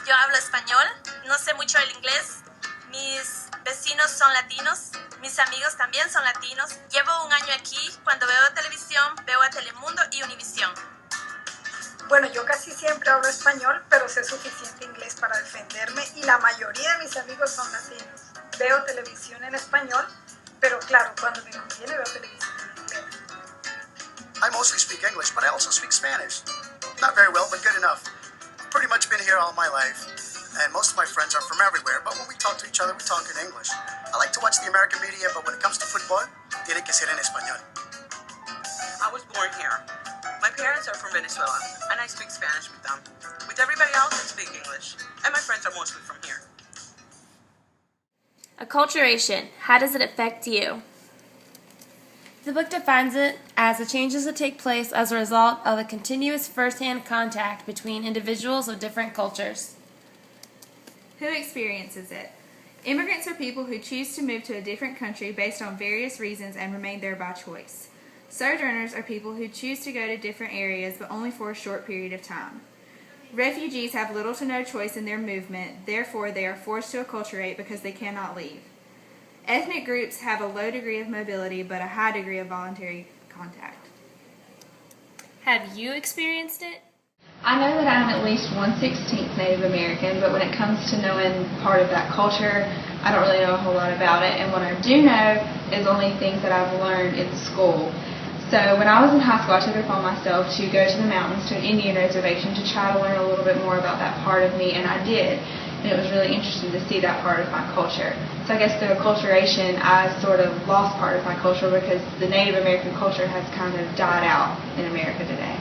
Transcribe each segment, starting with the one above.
Yo hablo español, no sé mucho el inglés, mis vecinos son latinos, mis amigos también son latinos. Llevo un año aquí, cuando veo televisión, veo a Telemundo y Univisión. Bueno, yo casi siempre hablo español, pero sé suficiente inglés para defenderme y la mayoría de mis amigos son latinos. Veo televisión en español, pero claro, cuando me conviene veo televisión en inglés. I mostly speak English, but I also speak Spanish. Not very well, but good enough. Pretty much been here all my life, and most of my friends are from everywhere, but when we talk to each other, we talk in English. I like to watch the American media, but when it comes to football, tiene que ser en español. I was born here. My parents are from Venezuela, and I speak Spanish with them. With everybody else, I speak English, and my friends are mostly from here. Acculturation, how does it affect you? The book defines it as the changes that take place as a result of a continuous first-hand contact between individuals of different cultures. Who experiences it? Immigrants are people who choose to move to a different country based on various reasons and remain there by choice. Sojourners are people who choose to go to different areas but only for a short period of time. Refugees have little to no choice in their movement, therefore they are forced to acculturate because they cannot leave. Ethnic groups have a low degree of mobility but a high degree of voluntary contact. Have you experienced it? I know that I'm at least 1/16 Native American, but when it comes to knowing part of that culture, I don't really know a whole lot about it, and what I do know is only things that I've learned in school. So when I was in high school, I took it upon myself to go to the mountains to an Indian reservation to try to learn a little bit more about that part of me, and I did. And it was really interesting to see that part of my culture. So I guess through acculturation, I sort of lost part of my culture because the Native American culture has kind of died out in America today.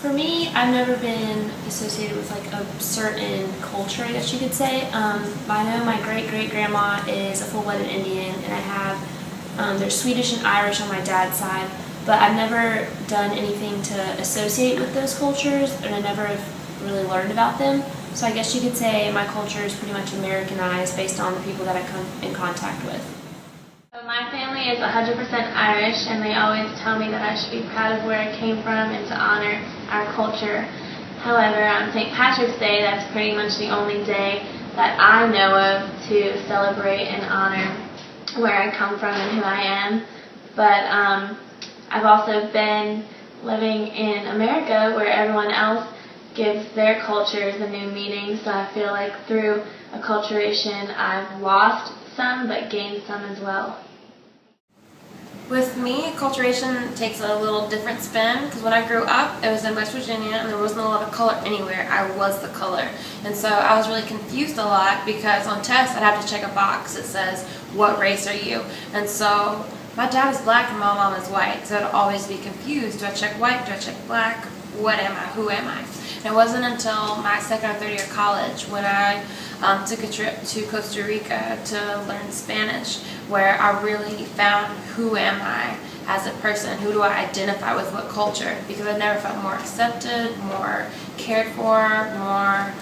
For me, I've never been associated with like a certain culture, I guess you could say. I know my great-great-grandma is a full-blooded Indian, and I have, they're Swedish and Irish on my dad's side, but I've never done anything to associate with those cultures, and I never have really learned about them. So I guess you could say my culture is pretty much Americanized based on the people that I come in contact with. My family is 100% Irish, and they always tell me that I should be proud of where I came from and to honor our culture. However, on St. Patrick's Day, that's pretty much the only day that I know of to celebrate and honor where I come from and who I am. But I've also been living in America where everyone else gives their cultures a new meaning, so I feel like through acculturation I've lost some but gained some as well. With me, acculturation takes a little different spin because when I grew up, it was in West Virginia and there wasn't a lot of color anywhere. I was the color. And so I was really confused a lot because on tests I'd have to check a box that says, what race are you? And so my dad is black and my mom is white, so I'd always be confused. Do I check white? Do I check black? What am I? Who am I? And it wasn't until my second or third year of college when I took a trip to Costa Rica to learn Spanish, where I really found who am I as a person, who do I identify with, what culture, because I never felt more accepted, more cared for, more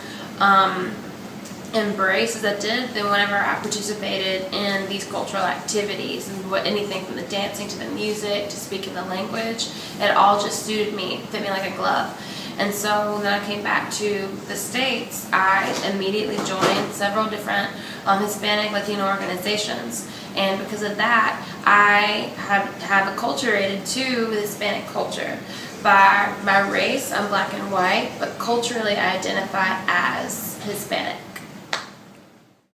embraced as I did than whenever I participated in these cultural activities, and anything from the dancing to the music to speaking the language, it all just suited me, fit me like a glove. And so when I came back to the States, I immediately joined several different Hispanic Latino organizations. And because of that, I have acculturated to the Hispanic culture. By my race, I'm black and white, but culturally I identify as Hispanic.